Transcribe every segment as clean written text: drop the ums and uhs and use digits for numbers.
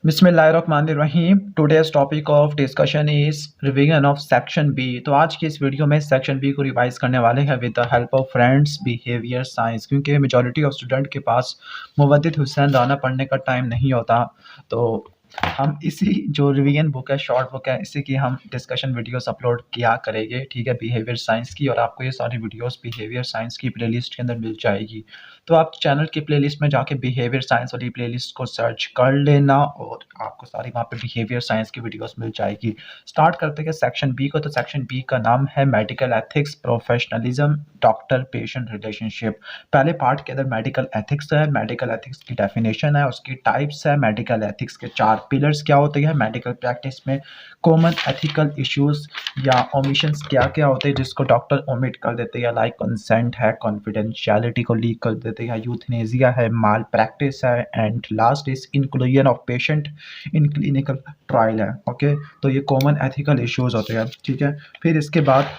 बिस्मिल्लाहिर्रहमानिर्रहीम। Today's topic of discussion is revision of section B. तो आज की इस वीडियो में सेक्शन बी को रिवाइज करने वाले हैं with the help of friends behaviour science, क्योंकि मेजॉरिटी ऑफ स्टूडेंट के पास मुवद्दिद हुसैन राना पढ़ने का टाइम नहीं होता। तो हम इसी जो रिवीजन बुक है, शॉर्ट बुक है, इसी की हम डिस्कशन वीडियोस अपलोड किया करेंगे, ठीक है, बिहेवियर साइंस की। और आपको ये सारी वीडियोस बिहेवियर साइंस की प्लेलिस्ट के अंदर मिल जाएगी। तो आप चैनल की प्लेलिस्ट में जाके बिहेवियर साइंस वाली प्लेलिस्ट को सर्च कर लेना और आपको सारी वहाँ पे बिहेवियर साइंस की वीडियोस मिल जाएगी। स्टार्ट करते हैं सेक्शन बी को। तो सेक्शन बी का नाम है medical ethics, professionalism, doctor patient relationship. पहले पार्ट के अंदर मेडिकल एथिक्स है, मेडिकल एथिक्स की डेफिनेशन है, उसकी टाइप्स है, मेडिकल एथिक्स के 4 पिलर्स क्या होते हैं, मेडिकल प्रैक्टिस में कॉमन एथिकल इश्यूज या ओमिशंस क्या क्या होते हैं जिसको डॉक्टर ओमिट कर देते हैं, लाइक कंसेंट है, कॉन्फिडेंशियलिटी को लीक कर देते हैं, यूथनेजिया है, माल प्रैक्टिस है, and last is inclusion of patient in clinical trial है। ओके, तो ये कॉमन एथिकल इश्यूज होते हैं, ठीक है। फिर इसके बाद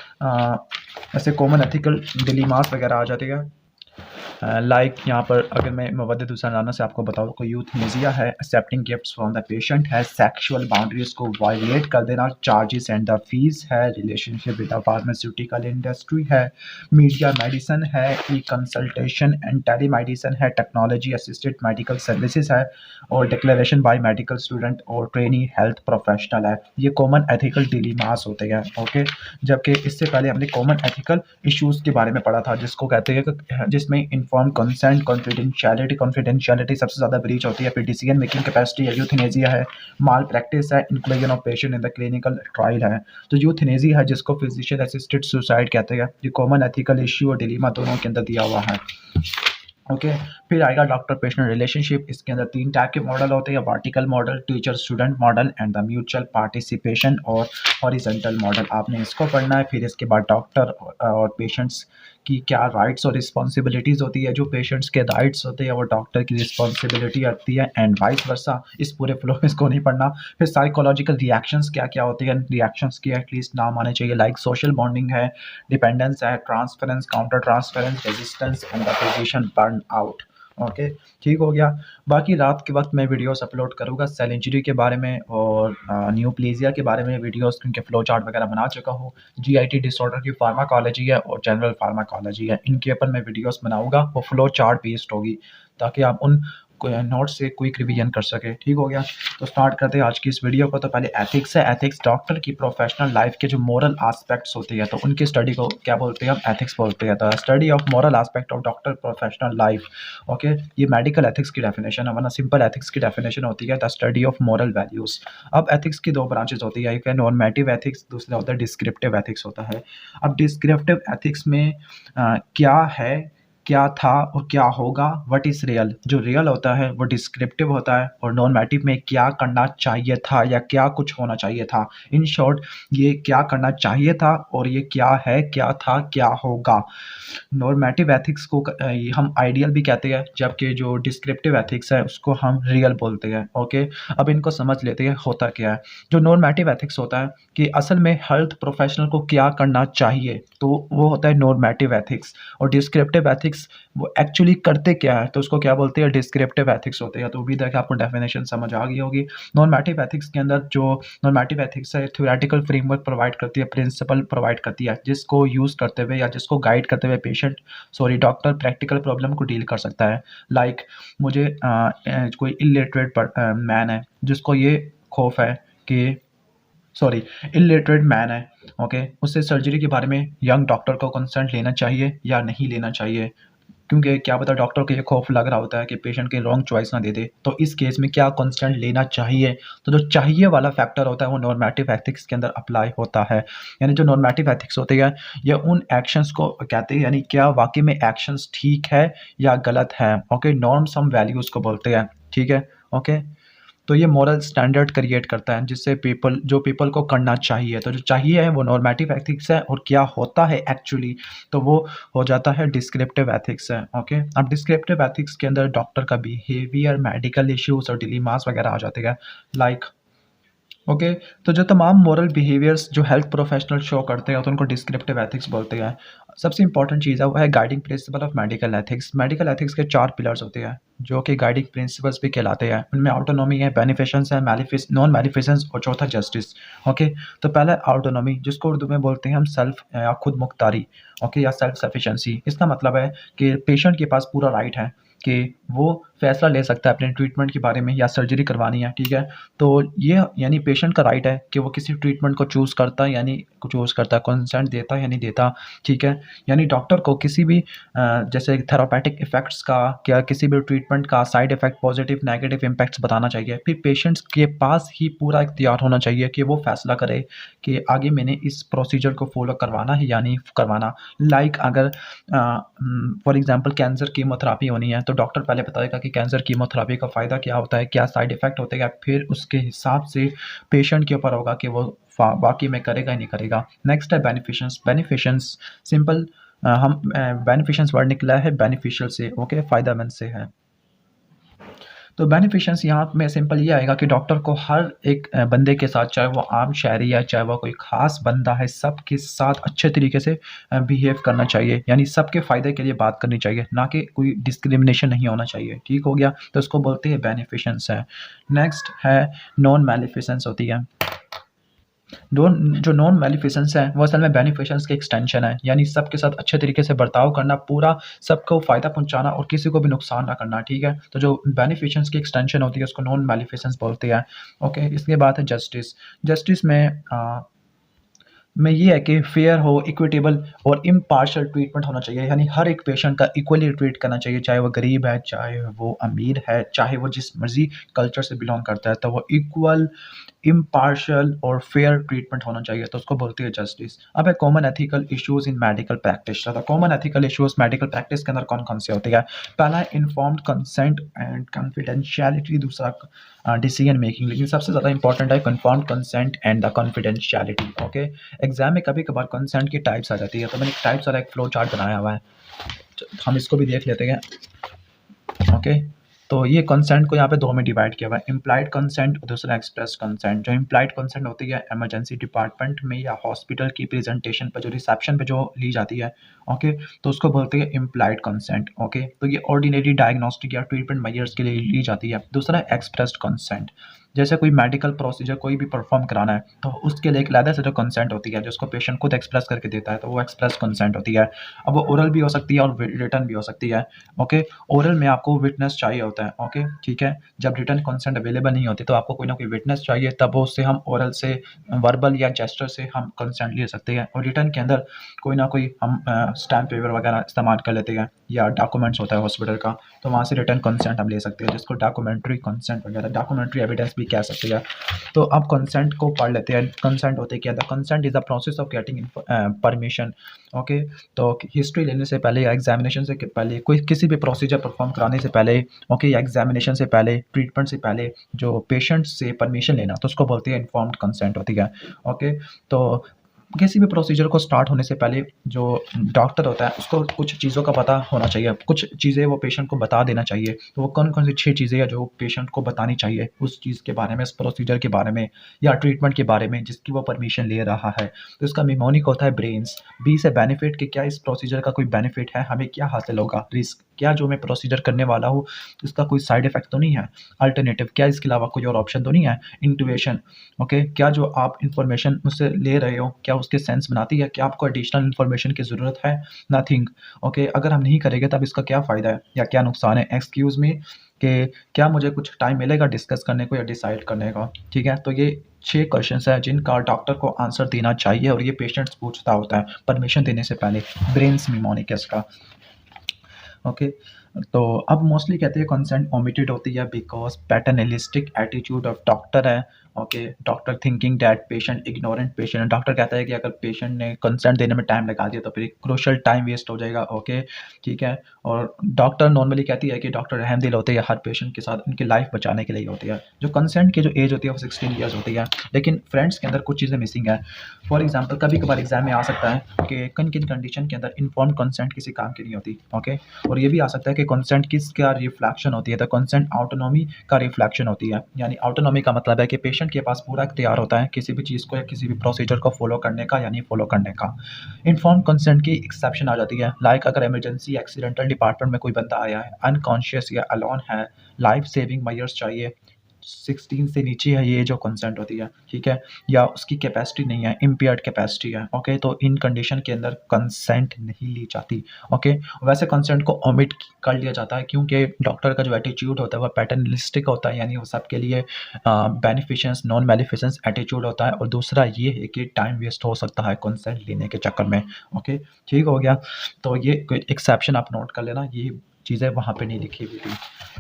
ऐसे कॉमन एथिकल डिलीमास वगैरह आ जाती है, लाइक यहाँ पर अगर मैं मुवद्दिद हुसैन राना से आपको बताऊँ, कोई यूथनेसिया है, accepting gifts from the patient है, सेक्सुअल बाउंड्रीज को वायलेट कर देना, चार्जेस एंड द फीस है, relationship with the pharmaceutical industry है, मीडिया मेडिसिन है, e consultation and telemedicine है, टेक्नोलॉजी असिस्टेड मेडिकल सर्विसेज है, और डिक्लेरेशन बाय मेडिकल स्टूडेंट और ट्रेनी हेल्थ प्रोफेशनल है। ये कॉमन एथिकल डिलीमास होते हैं। ओके, जबकि इससे पहले हमने कॉमन एथिकल इश्यूज के बारे में पढ़ा था, जिसको कहते हैं जिसमें इन्फॉर्म कंसेंट, कॉन्फिडेंशियलिटी सबसे ज़्यादा ब्रीच होती है, फिर डिसीजन मेकिंग कैपेसिटी है, यूथनेसिया है, माल प्रैक्टिस है, inclusion of patient in the clinical trial है। तो यूथनेसिया है जिसको फिजिशियन असिस्टेड सुसाइड कहते हैं। ये कॉमन एथिकल इश्यू और डिलीमा दोनों के अंदर दिया हुआ है। ओके, फिर आएगा डॉक्टर पेशेंट रिलेशनशिप। इसके अंदर 3 टाइप के मॉडल होते हैं, vertical model, teacher student model and the mutual participation और हॉरिजॉन्टल मॉडल। आपने इसको पढ़ना है। फिर इसके बाद डॉक्टर और पेशेंट्स की क्या राइट्स और रिस्पॉन्सिबिलिटीज़ होती है, जो पेशेंट्स के राइट्स होते हैं वो डॉक्टर की रिस्पॉन्सिबिलिटी आती है, एंड वाइस वर्सा। इस पूरे फ्लो में इसको नहीं पढ़ना। फिर साइकोलॉजिकल रिएक्शंस क्या क्या होती है, रिएक्शंस की एटलीस्ट नाम आने चाहिए, लाइक सोशल बॉन्डिंग है, डिपेंडेंस है, transference, counter transference, resistance and the position burn out. Okay, ठीक हो गया। बाकी रात के वक्त मैं वीडियोस अपलोड करूँगा सेल इंजरी के बारे में और न्यूप्लेजिया के बारे में वीडियोस, क्योंकि फ्लो चार्ट वगैरह बना चुका हूँ। जीआईटी डिसऑर्डर की फार्माकोलॉजी है और जनरल फार्माकोलॉजी है, इनके ऊपर मैं वीडियोस बनाऊँगा, वो फ्लो चार्ट बेस्ड होगी, ताकि आप उन नोट से क्विक रिवीजन कर सके। ठीक हो गया। तो स्टार्ट करते हैं आज की इस वीडियो को। तो पहले एथिक्स है। एथिक्स डॉक्टर की प्रोफेशनल लाइफ के जो मोरल एस्पेक्ट्स होती है, तो उनकी स्टडी को क्या बोलते हैं हम, एथिक्स बोलते हैं। तो study of moral aspect of doctor professional life. Okay, ये मेडिकल एथिक्स की डेफिनेशन है, वरना सिंपल एथिक्स की डेफिनेशन होती है the study of moral values. अब एथिक्स की 2 ब्रांचेस होती है, एक है नॉर्मेटिव एथिक्स, दूसरा होता है डिस्क्रिप्टिव एथिक्स होता है। अब डिस्क्रिप्टिव एथिक्स में क्या है, क्या था और क्या होगा, व्हाट इज़ रियल। जो रियल होता है वो डिस्क्रिप्टिव होता है, और नॉर्मेटिव में क्या करना चाहिए था या क्या कुछ होना चाहिए था। इन शॉर्ट, ये क्या करना चाहिए था और ये क्या है, क्या था, क्या होगा। नॉर्मेटिव एथिक्स को हम आइडियल भी कहते हैं, जबकि जो डिस्क्रिप्टिव एथिक्स है उसको हम रियल बोलते हैं। ओके, अब इनको समझ लेते हैं होता क्या है। जो नॉर्मेटिव एथिक्स होता है कि असल में हेल्थ प्रोफेशनल को क्या करना चाहिए, तो वो होता है नॉर्मेटिव एथिक्स। और डिस्क्रिप्टिव एथिक्स वो एक्चुअली करते क्या है, तो उसको क्या बोलते हैं, डिस्क्रिप्टिव एथिक्स होते हैं। तो भी देखिए आपको डेफिनेशन समझ आ गई होगी। नॉर्मेटिव एथिक्स के अंदर जो नॉर्मेटिव एथिक्स है, थ्योरेटिकल फ्रेमवर्क प्रोवाइड करती है, प्रिंसिपल प्रोवाइड करती है, जिसको यूज़ करते हुए या जिसको गाइड करते हुए डॉक्टर प्रैक्टिकल प्रॉब्लम को डील कर सकता है। लाइक मुझे कोई इलिटरेट मैन है जिसको ये खौफ है कि इलिटरेट मैन है, ओके, उससे सर्जरी के बारे में यंग डॉक्टर को कंसल्ट लेना चाहिए या नहीं लेना चाहिए, क्योंकि क्या पता डॉक्टर को ये खौफ लग रहा होता है कि पेशेंट के रॉन्ग चॉइस ना दे दे। तो इस केस में क्या कंसल्ट लेना चाहिए, तो जो चाहिए वाला फैक्टर होता है वो नॉर्मेटिव एथिक्स के अंदर अप्लाई होता है। यानी जो नॉर्मेटिव एथिक्स होते हैं ये उन एक्शंस को कहते हैं, यानी क्या वाकई में एक्शंस ठीक है या गलत है। ओके, नॉर्म्स हम वैल्यूज़ को बोलते हैं, ठीक है। ओके, तो ये मॉरल स्टैंडर्ड क्रिएट करता है जिससे पीपल को करना चाहिए। तो जो चाहिए है वो नॉर्मेटिव एथिक्स है, और क्या होता है एक्चुअली, तो वो हो जाता है डिस्क्रिप्टिव एथिक्स है। ओके, अब डिस्क्रिप्टिव एथिक्स के अंदर डॉक्टर का बिहेवियर, मेडिकल इश्यूज और डिलीमास वगैरह आ जाते हैं, लाइक। ओके, तो जो तमाम मोरल बिहेवियर्स जो हेल्थ प्रोफेशनल शो करते हैं तो उनको डिस्क्रिप्टिव एथिक्स बोलते हैं। सबसे इंपॉर्टेंट चीज़ है वो है guiding principle of medical ethics. Medical ethics के 4 पिलर्स होते हैं जो कि गाइडिंग प्रिंसिपल्स भी कहलाते हैं। उनमें ऑटोनॉमी है, बेनिफिशंस है, नॉन मैलिफिसेंस और चौथा जस्टिस। ओके, तो पहला ऑटोनॉमी जिसको उर्दू में बोलते हैं हम सेल्फ या खुद मुख्तारी, ओके, या सेल्फ सफिशिएंसी। इसका मतलब है कि पेशेंट के पास पूरा राइट है कि वो फैसला ले सकता है अपने ट्रीटमेंट के बारे में या सर्जरी करवानी है, ठीक है। तो ये यानी पेशेंट का राइट है कि वो किसी ट्रीटमेंट को चूज़ करता है, यानी चूज़ करता है, कंसेंट देता है या नहीं देता, ठीक है। यानी डॉक्टर को किसी भी जैसे थेरापेटिक इफ़ेक्ट्स का या किसी भी ट्रीटमेंट का side effect, positive negative impacts बताना चाहिए। फिर पेशेंट्स के पास ही पूरा इख्तियार होना चाहिए कि वो फैसला करे कि आगे मैंने इस प्रोसीजर को फॉलो करवाना है या नहीं करवाना। लाइक अगर फॉर एग्जांपल कैंसर कीमोथेरेपी होनी है तो डॉक्टर पहले बताएगा कि कैंसर कीमोथेरेपी का फ़ायदा क्या होता है, क्या साइड इफ़ेक्ट होते हैं, फिर उसके हिसाब से पेशेंट के ऊपर होगा कि वो वाक़ई में करेगा या नहीं करेगा। नेक्स्ट है बेनिफिशंस। बेनिफिशंस सिंपल हम बेनिफिशंस वर्ड निकला है बेनिफिशियल से, ओके, फ़ायदेमंद से है। तो बेनिफिशंस यहाँ में सिंपल ये आएगा कि डॉक्टर को हर एक बंदे के साथ, चाहे वो आम शहरी है, चाहे वो कोई ख़ास बंदा है, सबके साथ अच्छे तरीके से बिहेव करना चाहिए, यानी सबके फ़ायदे के लिए बात करनी चाहिए, ना कि कोई डिस्क्रिमिनेशन नहीं होना चाहिए, ठीक हो गया। तो इसको बोलते हैं बेनिफिशंस है। नेक्स्ट है नॉन मैलिफिसेंस होती है। जो नॉन मैलिफिसेंस है वो असल में बेनिफिशंस की एक्सटेंशन है, यानी सबके साथ अच्छे तरीके से बर्ताव करना, पूरा सबको फ़ायदा पहुंचाना और किसी को भी नुकसान ना करना, ठीक है। तो जो बेनिफिशंस की एक्सटेंशन होती है उसको नॉन मैलिफिसेंस बोलते हैं। ओके, इसके बाद है जस्टिस। जस्टिस में ये है कि फेयर हो, इक्विटेबल और इम्पार्शियल ट्रीटमेंट होना चाहिए, यानी हर एक पेशेंट का इक्वली ट्रीट करना चाहिए, चाहे वो गरीब है, चाहे वो अमीर है, चाहे वो जिस मर्जी कल्चर से बिलोंग करता है, तो वो इक्वल, इम्पार्शियल और फेयर ट्रीटमेंट होना चाहिए, तो उसको बोलते हैं जस्टिस। अब है common ethical issues in medical practice. तो common ethical issues medical practice के अंदर कौन कौन से होते हैं? पहला है इन्फॉर्म्ड कंसेंट एंड कॉन्फिडेंशियलिटी, दूसरा डिसीजन मेकिंग, लेकिन सबसे ज़्यादा इंपॉर्टेंट है confirmed consent and the confidentiality. Okay, exam में कभी कभार कंसेंट की टाइप्स आ जाती है, तो मैंने टाइप्स वाला एक फ्लो चार्ट बनाया हुआ है, तो हम इसको भी देख लेते हैं। ओके, तो ये कंसेंट को यहाँ पे दो में डिवाइड किया हुआ है, इम्प्लाइड कंसेंट और दूसरा एक्सप्रेस कंसेंट। जो इम्प्लाइड कंसेंट होती है इमरजेंसी डिपार्टमेंट में या हॉस्पिटल की प्रेजेंटेशन पर, जो रिसेप्शन पे जो ली जाती है, ओके, तो उसको बोलते हैं इम्प्लाइड कंसेंट। ओके, तो ये ऑर्डिनरी डायग्नोस्टिक या ट्रीटमेंट मेजर्स के लिए ली जाती है। दूसरा एक्सप्रेस्ड कंसेंट, जैसे कोई मेडिकल प्रोसीजर कोई भी परफॉर्म कराना है तो उसके लिए एक अलग से जो कंसेंट होती है, जिसको पेशेंट खुद एक्सप्रेस करके देता है, तो वो एक्सप्रेस कंसेंट होती है। अब वो ओरल भी हो सकती है और रिटर्न भी हो सकती है। ओके, ओरल में आपको विटनेस चाहिए होता है, ओके, ठीक है। जब रिटर्न कंसेंट अवेलेबल नहीं होती तो आपको कोई ना कोई विटनेस चाहिए, तब उससे हम ओरल से, वर्बल या जेस्चर से हम कंसेंट ले सकते हैं। और रिटर्न के अंदर कोई ना कोई हम स्टैम्प पेपर वगैरह इस्तेमाल कर लेते हैं, या डॉक्यूमेंट्स होता है हॉस्पिटल का, तो वहाँ से रिटर्न कंसेंट हम ले सकते हैं, जिसको डॉक्यूमेंट्री कंसेंट वगैरह, डॉक्यूमेंट्री एविडेंस भी कह सकते हैं। तो अब कंसेंट को पढ़ लेते हैं। कंसेंट होते क्या? The consent is the process of getting permission. Okay, तो हिस्ट्री लेने से पहले या एग्जामिनेशन से पहले, कोई किसी भी प्रोसीजर परफॉर्म कराने से पहले, ओके, या एग्जामिनेशन से पहले, ट्रीटमेंट से पहले जो पेशेंट से परमिशन लेना, तो उसको बोलते हैं इन्फॉर्म्ड कंसेंट होती है। ओके, तो किसी भी प्रोसीजर को स्टार्ट होने से पहले जो डॉक्टर होता है उसको कुछ चीज़ों का पता होना चाहिए, कुछ चीज़ें वो पेशेंट को बता देना चाहिए। तो वो कौन-कौन सी 6 चीज़ें हैं जो पेशेंट को बतानी चाहिए उस चीज़ के बारे में, उस प्रोसीजर के बारे में या ट्रीटमेंट के बारे में जिसकी वो परमिशन ले रहा है। तो इसका निमोनिक होता है ब्रेन्स। बी से बेनिफिट, कि क्या इस प्रोसीजर का कोई बेनिफिट है, हमें क्या हासिल होगा। रिस्क, क्या जो मैं प्रोसीजर करने वाला हूँ इसका कोई साइड इफ़ेक्ट तो नहीं है। अल्टरनेटिव, क्या इसके अलावा कोई और ऑप्शन तो नहीं है। इंट्यूशन, ओके, क्या जो आप इन्फॉर्मेशन मुझसे ले रहे हो क्या उसके सेंस बनाती है, क्या आपको एडिशनल इन्फॉर्मेशन की ज़रूरत है। नथिंग, ओके, अगर हम नहीं करेंगे तब इसका क्या फ़ायदा है या क्या नुकसान है। एक्सक्यूज़ मी, कि क्या मुझे कुछ टाइम मिलेगा डिस्कस करने को या डिसाइड करने का, ठीक है। तो ये 6 क्वेश्चंस हैं जिनका डॉक्टर को आंसर देना चाहिए और ये पेशेंट्स पूछता होता है परमिशन देने से पहले। ब्रेन्स निमोनिक है इसका। ओके, तो अब मोस्टली कहते हैं कंसेंट ओमिटेड होती है because paternalistic attitude of doctor है। Okay, doctor thinking that patient ignorant patient है। डॉक्टर कहता है कि अगर पेशेंट ने कंसेंट देने में टाइम लगा दिया तो फिर क्रूशियल टाइम वेस्ट हो जाएगा। ओके, ठीक है। और डॉक्टर नॉर्मली कहती है कि डॉक्टर रहमदिल होते हैं हर पेशेंट के साथ, उनकी लाइफ बचाने के लिए होती है। जो कंसेंट की जो एज होती है वो 16 ईयर्स होती है, लेकिन फ्रेंड्स के अंदर कुछ चीज़ें मिसिंग है। फॉर एग्जाम्पल कभी कभार एग्जाम में आ सकता है कि किन किन कंडीशन के अंदर इन्फॉर्म्ड कंसेंट किसी काम की नहीं होती। ओके, और ये भी आ सकता है कि कि कंसेंट किसका रिफ्लेक्शन होती है, तो कंसेंट ऑटोनॉमी का रिफ्लेक्शन होती है। यानी ऑटोनॉमी का मतलब है कि पेशेंट के पास पूरा इख्तियार होता है किसी भी चीज़ को या किसी भी प्रोसीजर को फॉलो करने का या नहीं फॉलो करने का। इन्फॉर्म्ड कंसेंट की एक्सेप्शन आ जाती है, लाइक अगर इमरजेंसी एक्सीडेंटल डिपार्टमेंट में कोई बंदा आया है, अनकॉन्शियस या अलोन है, लाइफ सेविंग मेजर्स चाहिए, 16 से नीचे है ये जो कंसेंट होती है, ठीक है, या उसकी कैपेसिटी नहीं है, इम्पेयर्ड कैपेसिटी है, ओके, तो इन कंडीशन के अंदर कंसेंट नहीं ली जाती, ओके। वैसे कंसेंट को ओमिट कर लिया जाता है क्योंकि डॉक्टर का जो एटीट्यूड होता है वो पैटर्नलिस्टिक होता है, यानी वो सबके लिए बेनिफिशंस नॉन मेलिफिसेंस एटीट्यूड होता है, और दूसरा ये है कि टाइम वेस्ट हो सकता है कंसेंट लेने के चक्कर में, ओके, ठीक हो गया। तो ये एक्सेप्शन आप नोट कर लेना, ये चीज़ें वहाँ पे नहीं लिखी हुई थी।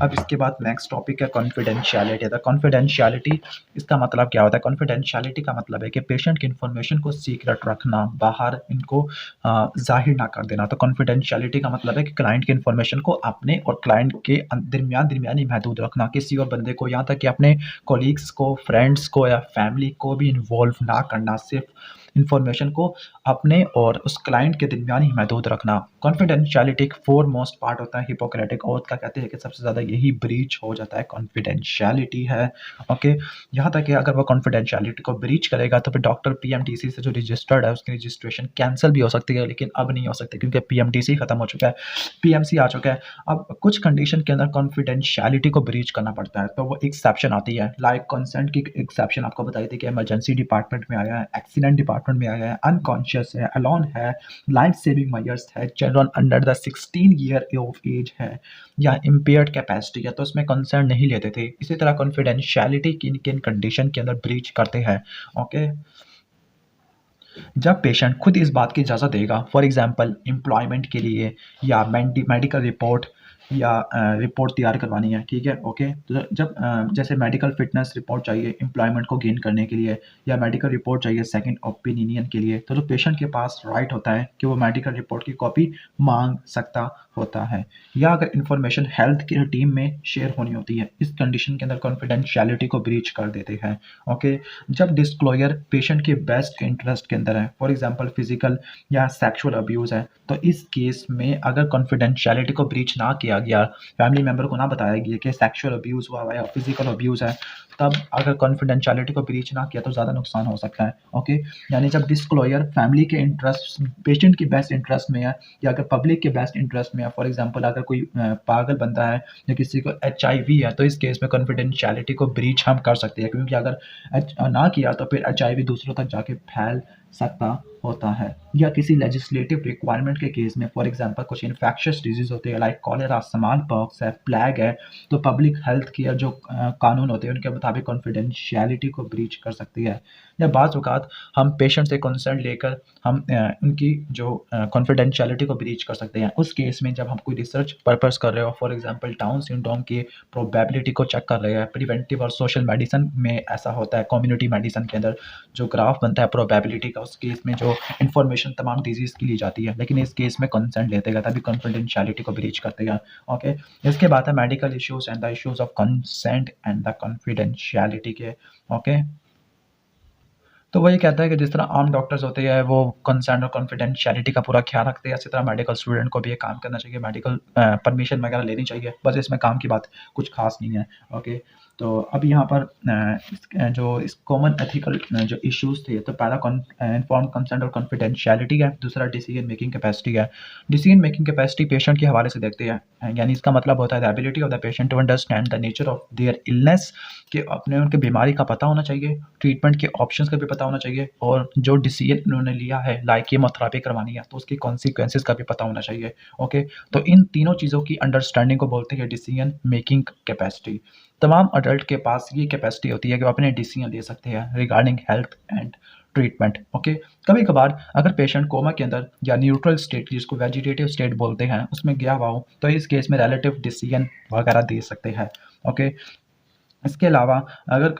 अब इसके बाद नेक्स्ट टॉपिक है कॉन्फिडेंशियलिटी। तो कॉन्फिडेंशियलिटी इसका मतलब क्या होता है? कॉन्फिडेंशियलिटी का मतलब है कि पेशेंट की इन्फॉर्मेशन को सीक्रेट रखना, बाहर इनको ज़ाहिर ना कर देना। तो कॉन्फिडेंशियलिटी का मतलब है कि क्लाइंट की इन्फॉर्मेशन को अपने और क्लाइंट के दरमियानी महदूद रखना, किसी और बंदे को, यहाँ तक कि अपने कोलीग्स को, फ्रेंड्स को या फैमिली को भी इन्वॉल्व ना करना, सिर्फ इन्फॉर्मेशन को अपने और उस क्लाइंट के दरमियान ही महदूद रखना। कॉन्फिडेंशियलिटी एक फोर मोस्ट पार्ट होता है हिपोक्रेटिक ओथ का, कहते हैं कि सबसे ज़्यादा यही ब्रीच हो जाता है, कॉन्फिडेंशियलिटी है, ओके। यहाँ तक कि अगर वो कॉन्फिडेंशियलिटी को ब्रीच करेगा तो फिर डॉक्टर पीएमटीसी से जो रजिस्टर्ड है उसकी रजिस्ट्रेशन कैंसिल भी हो सकती है, लेकिन अब नहीं हो सकती क्योंकि पीएमटीसी खत्म हो चुका है, पीएमसी आ चुका है। अब कुछ कंडीशन के अंदर कॉन्फिडेंशियलिटी को ब्रीच करना पड़ता है, तो वो एक्सेप्शन आती है, लाइक कंसेंट की एक्सेप्शन आपको बताई थी कि इमरजेंसी डिपार्टमेंट में आया है, एक्सीडेंट डिपार्टमेंट में आया है, अनकॉन्शियस है, अलोन है, लाइफ सेविंग मेजर्स है, children under the 16 year of age है, या इम्पेयर्ड कैपेसिटी है, तो इसमें कंसर्न नहीं लेते थे। इसी तरह कॉन्फिडेंशियलिटी किन किन कंडीशन के अंदर ब्रीच करते हैं, ओके। जब पेशेंट खुद इस बात की इजाज़त देगा, फॉर एग्जांपल एम्प्लॉयमेंट के लिए या मेडिकल रिपोर्ट या रिपोर्ट तैयार करवानी है, ठीक है, ओके। तो जब जैसे मेडिकल फिटनेस रिपोर्ट चाहिए एम्प्लॉयमेंट को गेन करने के लिए, या मेडिकल रिपोर्ट चाहिए सेकंड ओपिनियन के लिए, तो पेशेंट के पास राइट होता है कि वो मेडिकल रिपोर्ट की कॉपी मांग सकता होता है, या अगर इंफॉर्मेशन हेल्थ केयर टीम में शेयर होनी होती है, इस कंडीशन के अंदर कॉन्फिडेंशियलिटी को ब्रीच कर देते हैं, ओके। जब डिस्क्लोजर पेशेंट के बेस्ट इंटरेस्ट के अंदर है, फॉर एग्जांपल फिजिकल या सेक्सुअल अब्यूज़ है, तो इस केस में अगर कॉन्फिडेंशियलिटी को ब्रीच ना किया गया, फैमिली मेंबर को ना बताया गया कि सेक्सुअल अब्यूज़ हुआ है या फिजिकल अब्यूज़ है, तब अगर कॉन्फिडेंशियलिटी को ब्रीच ना किया तो ज़्यादा नुकसान हो सकता है, ओके। यानी जब डिस्क्लोजर फैमिली के इंटरेस्ट, पेशेंट की बेस्ट इंटरेस्ट में है, या अगर पब्लिक के बेस्ट इंटरेस्ट में है, फॉर एग्जांपल अगर कोई पागल बंदा है या किसी को एचआईवी है, तो इस केस में कॉन्फिडेंशियलिटी को ब्रीच हम कर सकते हैं, क्योंकि अगर ना किया तो फिर एचआईवी दूसरों तक जाके फैल सकता होता है। या किसी लेजिस्लेटिव रिक्वायरमेंट के केस में, फॉर एग्जांपल कुछ इन्फेक्शियस डिजीज होते हैं लाइक कॉलेरा, स्मॉल पॉक्स है, प्लेग है, तो पब्लिक हेल्थ केयर जो कानून होते हैं उनके मुताबिक कॉन्फिडेंशियलिटी को ब्रीच कर सकती है। या बाज़ औक़ात हम पेशेंट से कंसर्न लेकर हम उनकी जो कॉन्फिडेंशियलिटी को ब्रीच कर सकते हैं। उस केस में जब हम कोई रिसर्च पर्पस कर रहे हो, फॉर एग्जांपल डाउन सिंड्रोम की प्रोबेबिलिटी को चेक कर रहे हैं, प्रिवेंटिव और सोशल मेडिसिन में ऐसा होता है, कम्युनिटी मेडिसिन के अंदर जो ग्राफ बनता है प्रोबेबिलिटी का, उस केस में जो इन्फॉर्मेशन तमाम डिजीज़ की ली जाती है, लेकिन इस केस में कंसेंट लेते हैं तभी कॉन्फिडेंशियलिटी को ब्रीच करते हैं, ओके। इसके बाद है medical issues and the issues of consent and the confidentiality के, ओके। तो वही कहता है कि जिस तरह आम डॉक्टर्स होते हैं वो कंसर्न और कॉन्फिडेंशियलिटी का पूरा ख्याल रखते हैं, इसी तरह मेडिकल स्टूडेंट को भी ये काम करना चाहिए, मेडिकल परमिशन वगैरह लेनी चाहिए, बस इसमें काम की बात कुछ खास नहीं है, ओके। तो अब यहाँ पर जो इस कॉमन एथिकल जो इश्यूज़ थे, तो पहला इन्फॉर्म्ड कंसेंट और कॉन्फिडेंशियलिटी है, दूसरा डिसीजन मेकिंग कैपेसिटी है। डिसीजन मेकिंग कैपेसिटी पेशेंट के हवाले से देखते हैं, यानी इसका मतलब होता है the ability of the patient to understand the nature of their illness, कि अपने उनके बीमारी का पता होना चाहिए, ट्रीटमेंट के ऑप्शंस का भी पता होना चाहिए, और जो डिसीजन उन्होंने लिया है लाइक कीमोथेरेपी करवानी है तो उसकी कॉन्सिक्वेंसेस का भी पता होना चाहिए, ओके। तो इन तीनों चीज़ों की अंडरस्टैंडिंग को बोलते हैं डिसीजन मेकिंग कैपेसिटी। तमाम अडल्ट के पास ये कैपेसिटी होती है कि वो अपने डिसीजन ले सकते हैं regarding health and treatment, okay. कभी कभार अगर पेशेंट कोमा के अंदर या न्यूट्रल स्टेट, जिसको वेजिटेटिव स्टेट बोलते हैं, उसमें गया हुआ हो, तो इस केस में रिलेटिव डिसीजन वगैरह दे सकते हैं, ओके। इसके अलावा अगर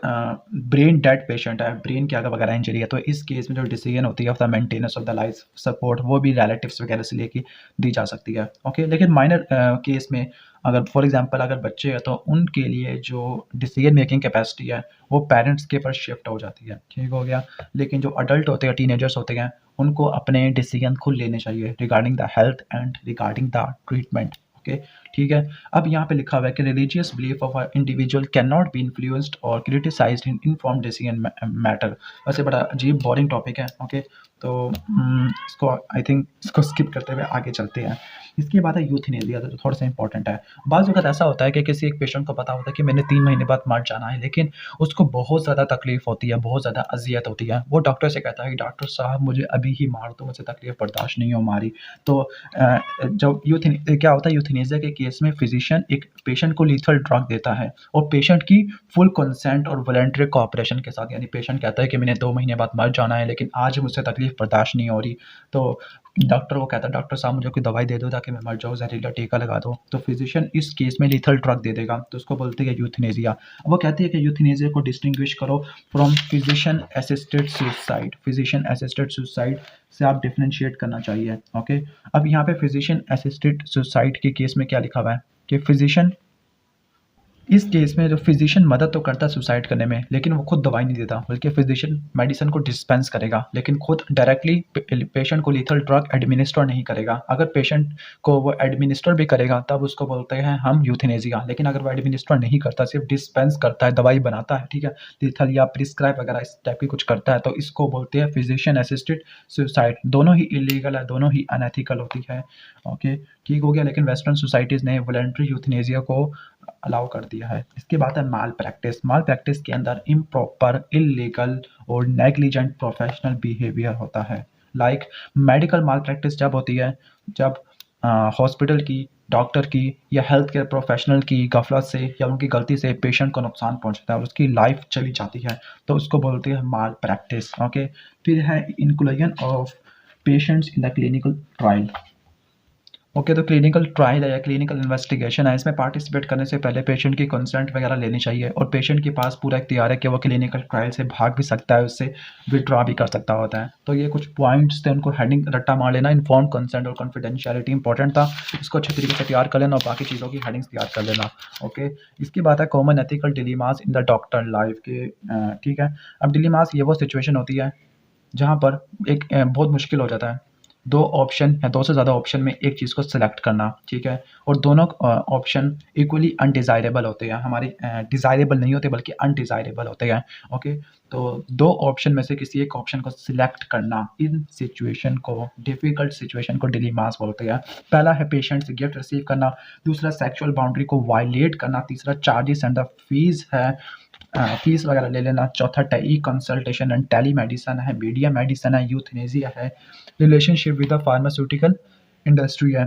ब्रेन डेड पेशेंट है, ब्रेन की अगर वगैरह इंजरी है, तो इस केस में जो डिसीजन होती है of the maintenance of the life support, वो भी रिलेटिव्स वगैरह से लेके दी जा सकती है, ओके। लेकिन माइनर केस में अगर फॉर एग्जांपल अगर बच्चे हैं तो उनके लिए जो डिसीजन मेकिंग कैपेसिटी है वो पेरेंट्स के पर शिफ्ट हो जाती है, ठीक हो गया। लेकिन जो अडल्ट होते हैं, टीनेजर्स होते हैं, उनको अपने डिसीजन खुद लेने चाहिए regarding the health and regarding the treatment, okay, ठीक है। अब यहाँ पे लिखा हुआ है कि religious belief of a individual can not be influenced और क्रिटिसाइज्ड इन इनफॉर्म्ड डिसीजन मैटर। वैसे बड़ा अजीब बोरिंग टॉपिक है, ओके। तो इसको आई थिंक इसको स्किप करते हुए आगे चलते हैं। इसके बाद है यूथनेसिया, तो थोड़ा सा इंपॉर्टेंट है। बाज़ वक़्त ऐसा होता है कि किसी एक पेशेंट को पता होता है कि मैंने 3 महीने बाद मर जाना है, लेकिन उसको बहुत ज़्यादा तकलीफ़ होती है, बहुत ज़्यादा अज़ियत होती है। वो डॉक्टर से कहता है कि डॉक्टर साहब मुझे अभी ही मार दो, मुझे तकलीफ़ बर्दाश्त नहीं हो हमारी। तो जब क्या होता है यूथनेसिया के केस में फिज़िशियन एक पेशेंट को लीथल ड्रग देता है और पेशेंट की फुल कंसेंट और वॉलंटरी कोऑपरेशन के साथ, यानी पेशेंट कहता है कि मैंने 2 महीने बाद मर जाना है, लेकिन आज मुझसे तकलीफ़ बर्दाश्त नहीं हो रही। तो डॉक्टर को कहता है डॉक्टर साहब मुझे कोई दवाई दे दो ताकि मैं मर जाऊँ, ज़हरीला टीका लगा दो। तो फिज़िशियन इस केस में लीथल ड्रग दे देगा, तो उसको बोलते हैं यूथनेसिया। वो कहती है कि यूथनेसिया को डिस्टिंग्विश करो from physician assisted suicide. Physician assisted suicide से आप डिफरेंशिएट करना चाहिए, ओके। अब यहाँ पे फिज़िशियन असिस्टेड सुसाइड के केस में क्या लिखा हुआ है कि फिज़िशियन, इस केस में जो फिजिशियन मदद तो करता है सुसाइड करने में, लेकिन वो खुद दवाई नहीं देता, बल्कि फिजिशियन मेडिसिन को डिस्पेंस करेगा, लेकिन खुद डायरेक्टली पेशेंट को लीथल ड्रग एडमिनिस्टर नहीं करेगा। अगर पेशेंट को वो एडमिनिस्टर भी करेगा तब उसको बोलते हैं हम यूथनेसिया, लेकिन अगर वो एडमिनिस्टर नहीं करता, सिर्फ डिस्पेंस करता है, दवाई बनाता है, ठीक है, लीथल या प्रिस्क्राइब वगैरह इस टाइप की कुछ करता है, तो इसको बोलते हैं फिजिशियन असिस्टेड सुसाइड। दोनों ही इलीगल है, दोनों ही अनएथिकल होती है, ओके, ठीक हो गया। लेकिन वेस्टर्न सोसाइटीज़ ने वॉलंटरी यूथनेसिया को अलाउ कर दिया है। इसके बाद है माल प्रैक्टिस। माल प्रैक्टिस के अंदर इम्प्रॉपर, इल्लीगल और नेग्लिजेंट प्रोफेशनल बिहेवियर होता है। लाइक मेडिकल माल प्रैक्टिस जब होती है जब हॉस्पिटल की, डॉक्टर की या हेल्थ केयर प्रोफेशनल की गफलत से या उनकी गलती से पेशेंट को नुकसान पहुंचता है और उसकी लाइफ चली जाती है, तो उसको बोलते हैं माल प्रैक्टिस, ओके। फिर है inclusion of patients in the clinical trial. Okay, तो क्लिनिकल ट्रायल है या क्लिनिकल इन्वेस्टिगेशन है, इसमें पार्टिसिपेट करने से पहले पेशेंट की कंसेंट वगैरह लेनी चाहिए और पेशेंट के पास पूरा इख्तियार है कि वो क्लिनिकल ट्रायल से भाग भी सकता है, उससे विड्रॉ भी कर सकता होता है। तो ये कुछ पॉइंट्स थे, उनको हेडिंग रट्टा मार लेना। इन्फॉर्म कंसेंट और कॉन्फिडेंशियलिटी इंपॉर्टेंट था, इसको अच्छे तरीके से तैयार कर लेना और बाकी चीज़ों की हेडिंग्स तैयार कर लेना, ओके। इसकी बात है common ethical dilemmas in the doctor life के, ठीक है। अब डिलीमास ये वो सिचुएशन होती है जहाँ पर एक बहुत मुश्किल हो जाता है, 2 ऑप्शन या 2 से ज़्यादा ऑप्शन में एक चीज़ को सिलेक्ट करना, ठीक है? और दोनों ऑप्शन इक्वली अनडिज़ायरेबल होते हैं, हमारी डिज़ायरेबल नहीं होते बल्कि अनडिज़ायरेबल होते हैं, ओके? तो 2 ऑप्शन में से किसी एक ऑप्शन को सिलेक्ट करना, इन सिचुएशन को, डिफ़िकल्ट सिचुएशन को डिलेमास बोलते हैं। पहला है पेशेंट से गिफ्ट रिसीव करना, दूसरा सेक्सुअल बाउंड्री को वायलेट करना, तीसरा चार्जेस एंड द फीस है, फीस वगैरह ले लेना, चौथा teleconsultation and telemedicine है, मीडिया मेडिसिन है, यूथनेसिया है, relationship with the pharmaceutical industry है।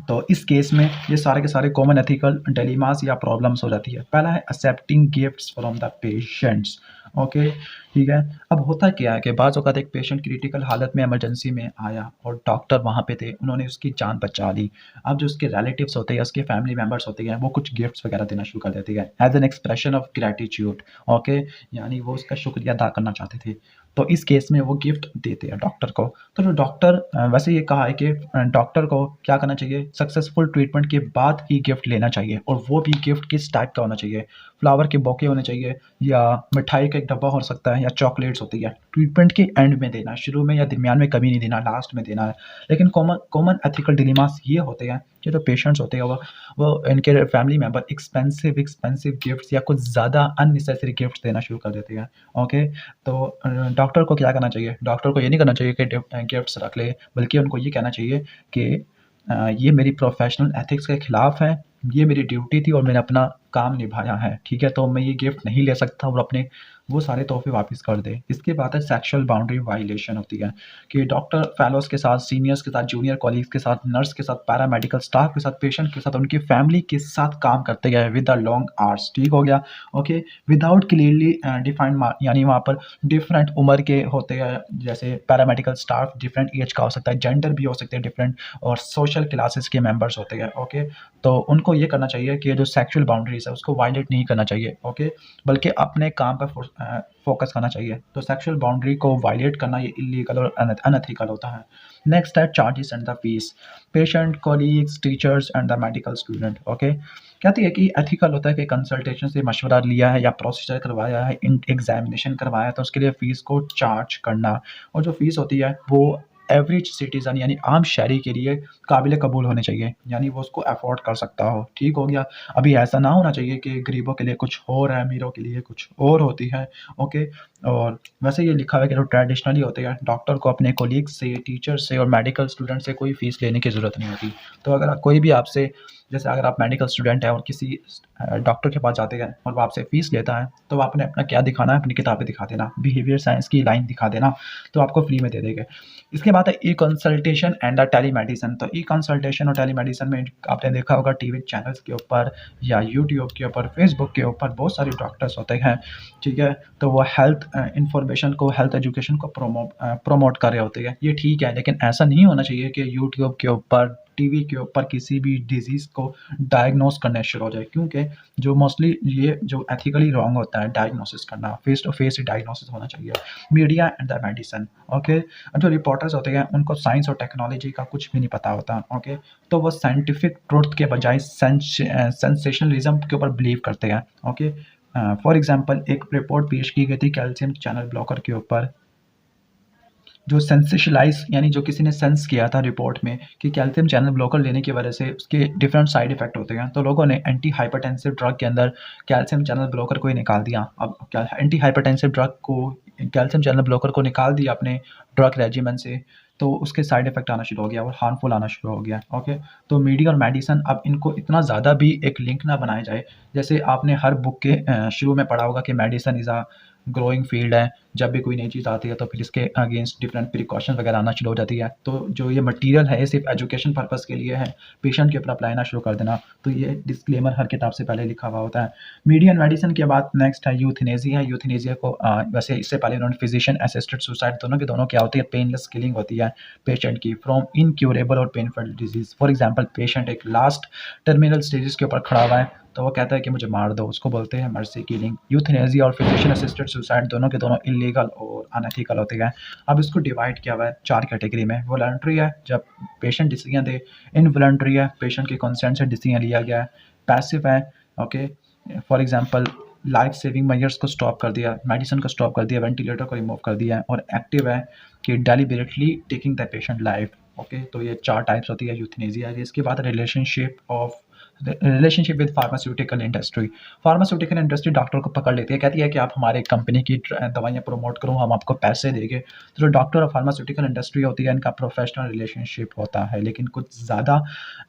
तो इस केस में ये सारे के सारे कॉमन एथिकल डिलेमास या प्रॉब्लम्स हो जाती है। पहला है accepting gifts from the patients, okay, ठीक है। अब होता क्या है कि बाज़ औक़ात एक पेशेंट क्रिटिकल हालत में इमरजेंसी में आया और डॉक्टर वहाँ पे थे, उन्होंने उसकी जान बचा ली। अब जो उसके रिलेटिव्स होते हैं, उसके फैमिली मेंबर्स होते हैं, वो कुछ गिफ्ट्स वगैरह देना शुरू कर देते हैं as an expression of gratitude, okay, यानी वो उसका शुक्रिया अदा करना चाहते थे। तो इस केस में वो गिफ्ट देते हैं डॉक्टर को। तो जो डॉक्टर वैसे ये कहा है कि डॉक्टर को क्या करना चाहिए, सक्सेसफुल ट्रीटमेंट के बाद ही गिफ्ट लेना चाहिए और वो भी गिफ्ट किस टाइप का होना चाहिए, फ्लावर के बौके होने चाहिए या मिठाई का एक डब्बा हो सकता है या चॉकलेट्स होती है। ट्रीटमेंट के एंड में देना, शुरू में या दरमियान में कभी नहीं देना, लास्ट में देना है। लेकिन कॉमन कॉमन एथिकल डिलेमास ये होते हैं कि जो पेशेंट्स होते हैं वो इनके फैमिली मेंबर एक्सपेंसिव गिफ्ट्स या कुछ ज़्यादा अननेसेसरी गिफ्ट्स देना शुरू कर देते हैं, ओके। तो डॉक्टर को क्या करना चाहिए, डॉक्टर को ये नहीं करना चाहिए कि गिफ्ट्स रख ले, बल्कि उनको ये कहना चाहिए कि ये मेरी प्रोफेशनल एथिक्स के खिलाफ है, ये मेरी ड्यूटी थी और मैंने अपना काम निभाया है, ठीक है, तो मैं ये गिफ्ट नहीं ले सकता और अपने वो सारे तोहफे वापस कर दे। इसके बाद है सेक्सुअल बाउंड्री वायलेशन होती है कि डॉक्टर फेलोज के साथ, सीनियर्स के साथ, जूनियर कॉलीग्स के साथ, नर्स के साथ, पैरामेडिकल स्टाफ के साथ, पेशेंट के साथ, उनकी फैमिली के साथ काम करते गए विद द लॉन्ग आवर्स, ठीक हो गया, ओके, विदाउट क्लियरली डिफाइंड, यानी वहाँ पर डिफरेंट उम्र के होते हैं, जैसे पैरामेडिकल स्टाफ डिफरेंट एज का हो सकता है, जेंडर भी हो सकते हैं डिफरेंट, और सोशल क्लासेस के मेंबर्स होते हैं, ओके। तो उनको ये करना चाहिए कि जो सेक्सुअल बाउंड्रीज है उसको वायलेट नहीं करना चाहिए, ओके, बल्कि अपने काम पर फोकस करना चाहिए। तो सेक्सुअल बाउंड्री को वायलेट करना ये इलीगल और अनएथिकल होता है। नेक्स्ट है charges and the fees, patient, colleagues, teachers and the medical student, okay. कहती है कि एथिकल होता है कि कंसल्टेशन से मशवरा लिया है या प्रोसीजर करवाया है, एग्जामिनेशन करवाया है, तो उसके लिए फ़ीस को चार्ज करना, और जो फ़ीस होती है वो एवरेज सिटीज़न यानी आम शहरी के लिए काबिल कबूल होने चाहिए, यानी वो उसको अफ़ोर्ड कर सकता हो, ठीक हो गया। अभी ऐसा ना होना चाहिए कि गरीबों के लिए कुछ और है, अमीरों के लिए कुछ और होती है, ओके। और वैसे ये लिखा हुआ है कि जो ट्रेडिशनली होते हैं, डॉक्टर को अपने कोलीग से, टीचर से और मेडिकल स्टूडेंट से कोई फ़ीस लेने की ज़रूरत नहीं होती। तो अगर कोई भी आपसे, जैसे अगर आप मेडिकल स्टूडेंट हैं और किसी डॉक्टर के पास जाते हैं और वो आपसे फ़ीस लेता है, तो आपने अपना क्या दिखाना है, अपनी किताबें दिखा देना, बिहेवियर साइंस की लाइन दिखा देना, तो आपको फ्री में दे देंगे। इसके बाद है e consultation and the telemedicine. तो ई कंसल्टेशन और टेलीमेडिसिन में आपने देखा होगा टीवी चैनल्स के ऊपर या यूट्यूब के ऊपर, फेसबुक के ऊपर बहुत सारे डॉक्टर्स होते हैं, ठीक है। तो वो हेल्थ इंफॉर्मेशन को, हेल्थ एजुकेशन को प्रमोट कर रहे होते हैं, ये ठीक है। लेकिन ऐसा नहीं होना चाहिए कि यूट्यूब के ऊपर, टीवी के ऊपर किसी भी डिजीज़ को डायग्नोस करना शुरू हो जाए, क्योंकि जो मोस्टली ये जो एथिकली रॉन्ग होता है डायग्नोसिस करना, फेस टू फेस ही डायग्नोसिस होना चाहिए। Media and the medicine, okay. जो रिपोर्टर्स होते हैं उनको साइंस और टेक्नोलॉजी का कुछ भी नहीं पता होता, ओके। तो वो साइंटिफिक ट्रुथ के बजाय सेंसेशनलिज्म के ऊपर बिलीव करते हैं, ओके। फॉर एग्जांपल एक रिपोर्ट पेश की गई थी कैल्शियम चैनल ब्लॉकर के ऊपर, जो सेंसेशलाइज यानी जो किसी ने सेंस किया था रिपोर्ट में कि कैल्शियम चैनल ब्लॉकर लेने की वजह से उसके डिफरेंट साइड इफेक्ट होते हैं, तो लोगों ने एंटी हाइपरटेंसिव ड्रग के अंदर कैल्शियम चैनल ब्लॉकर को ही निकाल दिया। अब क्या एंटी हाइपरटेंसिव ड्रग को, कैल्शियम चैनल ब्लॉकर को निकाल दिया अपने ड्रग रेजिमेंट से, तो उसके साइड इफेक्ट आना शुरू हो गया और हार्मफुल आना शुरू हो गया, ओके। तो मीडिया और मेडिसिन, अब इनको इतना ज़्यादा भी एक लिंक ना बनाया जाए। जैसे आपने हर बुक के शुरू में पढ़ा होगा कि medicine is a growing field है, जब भी कोई नई चीज़ आती है तो फिर इसके अगेंस्ट डिफरेंट प्रिकॉशन वगैरह आना शुरू हो जाती है। तो जो ये मटेरियल है ये सिर्फ एजुकेशन पर्पस के लिए है, पेशेंट के ऊपर अप्लाई ना शुरू कर देना। तो ये डिस्क्लेमर हर किताब से पहले लिखा हुआ होता है। मीडिया एंड मेडिसिन के बाद नेक्स्ट है यूथनेसिया है। यूथनेसिया को वैसे इससे पहले उन्होंने फिजिशियन असिस्टेड सुसाइड, दोनों के दोनों क्या होती है, पेनलेस किलिंग होती है पेशेंट की फ्रॉम इनक्यूरेबल और painful disease. For example patient एक लास्ट टर्मिनल स्टेजेस के ऊपर खड़ा हुआ है, तो वो कहता है कि मुझे मार दो, उसको बोलते हैं मर्सी किलिंग। यूथनेसिया और फिजिशियन असिस्टेड सुसाइड दोनों के दोनों इलीगल और अनएथिकल होते हैं। अब इसको डिवाइड किया हुआ है 4 कैटेगरी में। वॉलंटरी है, जब पेशेंट डिसीजन दे। इनवॉलंटरी है, पेशेंट के कंसेंट से डिसीजन लिया गया है। पैसिव है, okay. For example life saving measures को स्टॉप कर दिया, मेडिसिन को स्टॉप कर दिया, वेंटिलेटर को रिमूव कर दिया है। और एक्टिव है कि deliberately taking the patient life, okay. तो ये 4 टाइप्स होती है यूथनेसिया। इसके बाद relationship with pharmaceutical industry. Pharmaceutical industry doctor को पकड़ लेती है, कहती है कि आप हमारे कंपनी की दवाइयाँ प्रमोट करो, हम आपको पैसे देंगे। तो जो डॉक्टर और फार्मास्यूटिकल इंडस्ट्री होती है इनका प्रोफेशनल रिलेशनशिप होता है, लेकिन कुछ ज़्यादा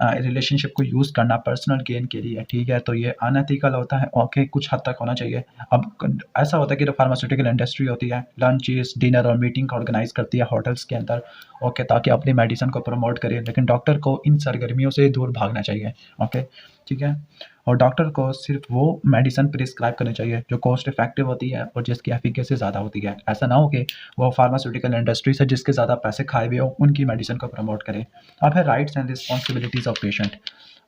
रिलेशनशिप को यूज़ करना पर्सनल गेन के लिए, ठीक है, तो ये अनएथिकल होता है, ओके। कुछ हद तक होना चाहिए। अब ऐसा होता है कि जो फार्मास्यूटिकल इंडस्ट्री होती है लंचेस, डिनर और मीटिंग ऑर्गेनाइज करती है होटल्स के अंदर, ओके, ताकि अपनी मेडिसिन को प्रमोट करे, लेकिन डॉक्टर को इन सरगर्मियों से दूर भागना चाहिए, ओके, ठीक है। और डॉक्टर को सिर्फ वो मेडिसिन प्रिस्क्राइब करनी चाहिए जो कॉस्ट इफेक्टिव होती है और जिसकी एफिकेसी ज़्यादा होती है। ऐसा ना हो कि वो फार्मास्यूटिकल इंडस्ट्री से जिसके ज़्यादा पैसे खाए हुए हो उनकी मेडिसिन को प्रमोट करे। अब है rights and responsibilities of patient.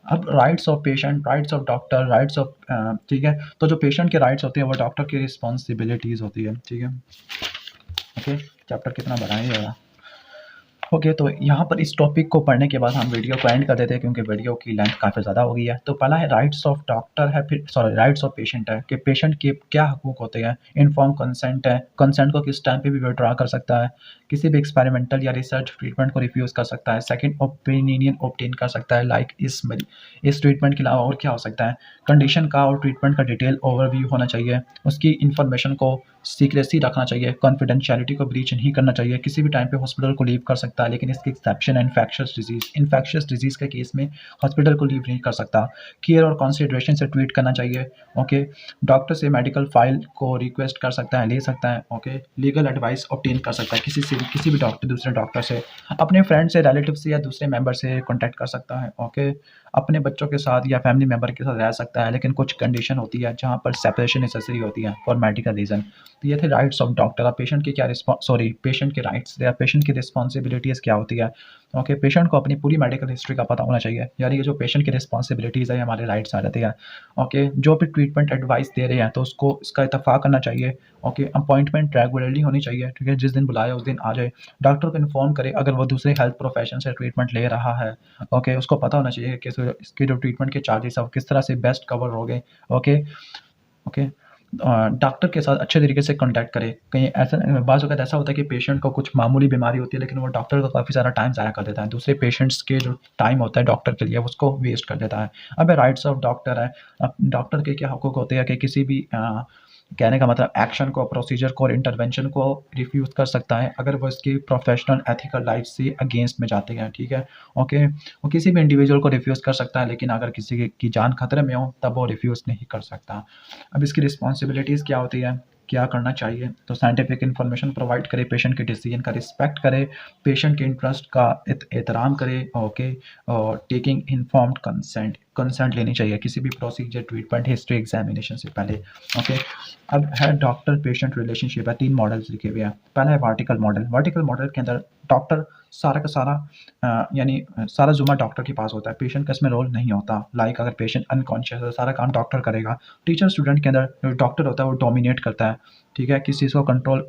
अब rights of patient, rights of doctor, rights of, ठीक है। तो जो पेशेंट के राइट्स होते हैं वो डॉक्टर की रिस्पॉन्सिबिलिटीज़ होती है, ठीक है, ओके। चैप्टर कितना बड़ा है ये? ओके, तो यहाँ पर इस टॉपिक को पढ़ने के बाद हम वीडियो को एंड कर देते हैं क्योंकि वीडियो की लेंथ काफ़ी ज़्यादा हो गई है। तो पहला है राइट्स ऑफ डॉक्टर है, फिर सॉरी राइट्स ऑफ पेशेंट है कि पेशेंट के क्या हकूक़ होते हैं। इन्फॉर्म कंसेंट है, कंसेंट को किस टाइम पे भी विथड्रॉ कर सकता है, किसी भी एक्सपेरिमेंटल या रिसर्च ट्रीटमेंट को रिफ्यूज़ कर सकता है। सेकंड ओपिनियन ऑब्टेन कर सकता है, लाइक इस ट्रीटमेंट के अलावा और क्या हो सकता है। कंडीशन का और ट्रीटमेंट का डिटेल ओवरव्यू होना चाहिए, उसकी इन्फॉर्मेशन को सीक्रेसी रखना चाहिए, कॉन्फिडेंशियलिटी को ब्रीच नहीं करना चाहिए। किसी भी टाइम पे हॉस्पिटल को लीव कर सकता है, लेकिन इसकी एक्सेप्शन है इन्फेक्शियस डिजीज़ के केस में हॉस्पिटल को लीव नहीं कर सकता। केयर और कंसिडरेशन से ट्रीट करना चाहिए, ओके। डॉक्टर से मेडिकल फाइल को रिक्वेस्ट कर सकता है, ले सकता है, ओके। लीगल एडवाइस ऑब्टेन कर सकता है किसी भी डॉक्टर, दूसरे डॉक्टर से, अपने फ्रेंड से, रिलेटिव से या दूसरे मेंबर से कॉन्टैक्ट कर सकता है, ओके। अपने बच्चों के साथ या फैमिली मेंबर के साथ रह सकता है, लेकिन कुछ कंडीशन होती है जहाँ पर सेपरेशन नेसेसरी होती है फॉर मेडिकल रीज़न। तो ये थे राइट्स ऑफ डॉक्टर। अब पेशेंट की क्या पेशेंट के राइट्स या पेशेंट की रिस्पॉन्सिबिलिटीज़ क्या होती है, ओके। पेशेंट को अपनी पूरी मेडिकल हिस्ट्री का पता होना चाहिए, यानी ये जो पेशेंट की रिस्पॉन्सिबिलिटीज़ है हमारे राइट्स आ जाते हैं, ओके। जो भी ट्रीटमेंट एडवाइस दे रहे हैं तो उसको इसका इत्तफाक करना चाहिए, ओके। अपॉइंटमेंट रेगुलरली होनी चाहिए, ठीक है, जिस दिन बुलाया उस दिन आ जाए। डॉक्टर को इन्फॉर्म करे अगर वो दूसरे हेल्थ प्रोफेशन से ट्रीटमेंट ले रहा है, ओके। उसको पता होना चाहिए कि इसके जो ट्रीटमेंट के चार्जेस है वो किस तरह से बेस्ट कवर हो गए, ओके, ओके। डॉक्टर के साथ अच्छे तरीके से कॉन्टैक्ट करे। कहीं ऐसा बाज़ वक़्त ऐसा होता है कि पेशेंट को कुछ मामूली बीमारी होती है, लेकिन वो डॉक्टर को काफ़ी सारा टाइम ज़ाया कर देता है। दूसरे पेशेंट्स के जो टाइम होता है डॉक्टर के लिए, उसको वेस्ट कर देता है। अब राइट्स ऑफ डॉक्टर है, अब डॉक्टर के क्या हकूक होते हैं कि किसी भी कहने का मतलब एक्शन को, प्रोसीजर को और इंटरवेंशन को रिफ्यूज़ कर सकता है, अगर वो इसकी प्रोफ़ेशनल एथिकल लाइफ़ से अगेंस्ट में जाते हैं, ठीक है? ओके, वो किसी भी इंडिविजुअल को रिफ्यूज़ कर सकता है, लेकिन अगर किसी की जान खतरे में हो, तब वो रिफ्यूज़ नहीं कर सकता। अब इसकी रिस्पॉन्सिबिलिटीज़ क्या होती है, क्या करना चाहिए? तो साइंटिफिक इन्फॉर्मेशन प्रोवाइड करे, पेशेंट के डिसीजन का रिस्पेक्ट करे, पेशेंट के इंटरेस्ट का एहतराम करे, ओके, और टेकिंग इन्फॉर्म्ड कंसेंट, कंसेंट लेनी चाहिए किसी भी प्रोसीजर, ट्रीटमेंट, हिस्ट्री, एग्जामिनेशन से पहले। ओके, अब है डॉक्टर पेशेंट रिलेशनशिप है, 3 मॉडल्स लिखे हुए हैं। पहला है वर्टिकल मॉडल। वर्टिकल मॉडल के अंदर डॉक्टर सारा का सारा यानी सारा ज़िम्मा डॉक्टर के पास होता है, पेशेंट का इसमें रोल नहीं होता। लाइक अगर पेशेंट अनकॉन्शियस है, सारा काम डॉक्टर करेगा। टीचर स्टूडेंट के अंदर जो डॉक्टर होता है वो डोमिनेट करता है, ठीक है? किसी चीज़ को कंट्रोल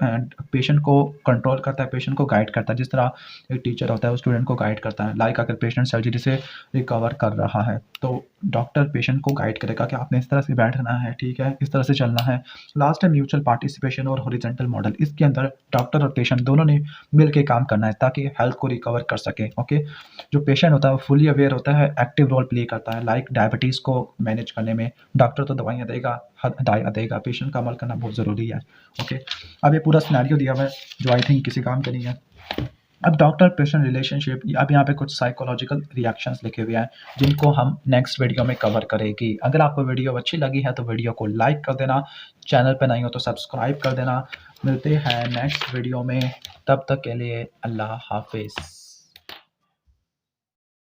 पेशेंट को कंट्रोल करता है, पेशेंट को गाइड करता है। जिस तरह एक टीचर होता है वो स्टूडेंट को गाइड करता है। लाइक अगर पेशेंट सर्जरी से रिकवर कर रहा है, तो डॉक्टर पेशेंट को गाइड करेगा कि आपने इस तरह से बैठना है, ठीक है? इस तरह से चलना है। लास्ट है म्यूचुअल पार्टिसिपेशन और हॉरिजॉन्टल मॉडल। इसके अंदर डॉक्टर और पेशेंट दोनों ने मिल के काम करना है ताकि हेल्थ को रिकवर कर सके। ओके, जो पेशेंट होता है वो फुली अवेयर होता है, एक्टिव रोल प्ले करता है। लाइक डायबिटीज़ को मैनेज करने में डॉक्टर तो दवाइयाँ देगा, हदायत देगा, पेशेंट का अमल करना बहुत ज़रूरी है। ओके, अब ये पूरा सिनेरियो दिया हुआ है जो आई थिंक किसी काम का नहीं है। अब डॉक्टर पेशेंट रिलेशनशिप, अब यहाँ पे कुछ साइकोलॉजिकल रिएक्शंस लिखे हुए हैं जिनको हम नेक्स्ट वीडियो में कवर करेंगे। अगर आपको वीडियो अच्छी लगी है तो वीडियो को लाइक कर देना, चैनल पे नहीं हो तो सब्सक्राइब कर देना। मिलते हैं नेक्स्ट वीडियो में, तब तक के लिए अल्लाह हाफिज़।